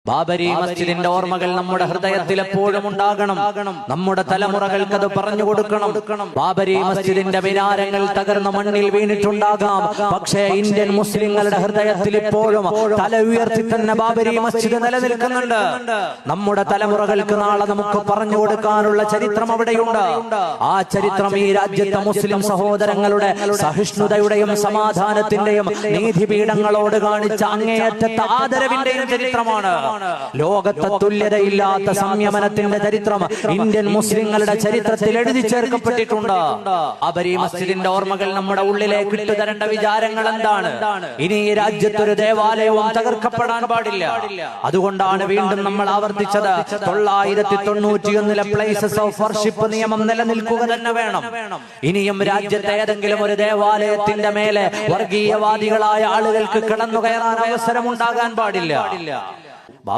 ബാബരി മസ്ജിദിന്റെ ഓർമ്മകൾ നമ്മുടെ ഹൃദയത്തിൽ എപ്പോഴും ഉണ്ടാകണം. നമ്മുടെ തലമുറകൾക്ക് അത് പറഞ്ഞു കൊടുക്കണം. ബാബരി മസ്ജിദിന്റെ മിനാരങ്ങൾ തകർന്ന മണ്ണിൽ വീണിട്ടുണ്ടാകാം, പക്ഷേ ഇന്ത്യൻ മുസ്ലിങ്ങളുടെ ഹൃദയത്തിൽ ഇപ്പോഴും തല ഉയർത്തി തന്നെ ബാബരി മസ്ജിദ് നിലനിൽക്കുന്നുണ്ട്. നമ്മുടെ തലമുറകൾക്ക് നാളെ നമുക്ക് പറഞ്ഞു കൊടുക്കാനുള്ള ചരിത്രം അവിടെയുണ്ട്. ആ ചരിത്രം ഈ രാജ്യത്തെ മുസ്ലിം സഹോദരങ്ങളുടെ സഹിഷ്ണുതയുടെയും സമാധാനത്തിന്റെയും നീതിപീഠങ്ങളോട് കാണിച്ച അങ്ങേയറ്റത്തെ ആദരവിന്റെയും ചരിത്രമാണ്. ലോകത്തെ തുല്യതയില്ലാത്ത സംയമനത്തിന്റെ ചരിത്രം ഇന്ത്യൻ മുസ്ലിങ്ങളുടെ ചരിത്രത്തിൽ എഴുതി ചേർക്കപ്പെട്ടിട്ടുണ്ട്. ബാബരി മസ്ജിദിന്റെ ഓർമ്മകൾ നമ്മുടെ ഉള്ളിലേക്ക് ഇട്ടുതരേണ്ട വിചാരങ്ങൾ എന്താണ്? ഇനി ഈ രാജ്യത്തൊരു ദേവാലയവും തകർക്കപ്പെടാൻ പാടില്ല. അതുകൊണ്ടാണ് വീണ്ടും നമ്മൾ ആവർത്തിച്ചത് 991 പ്ലേസസ് ഓഫ് വർഷിപ്പ് നിയമം നിലനിൽക്കുക തന്നെ വേണം. ഇനിയും രാജ്യത്തെ ഏതെങ്കിലും ഒരു ദേവാലയത്തിന്റെ മേലെ വർഗീയവാദികളായ ആളുകൾക്ക് കടന്നു കയറാൻ അവസരമുണ്ടാകാൻ പാടില്ല.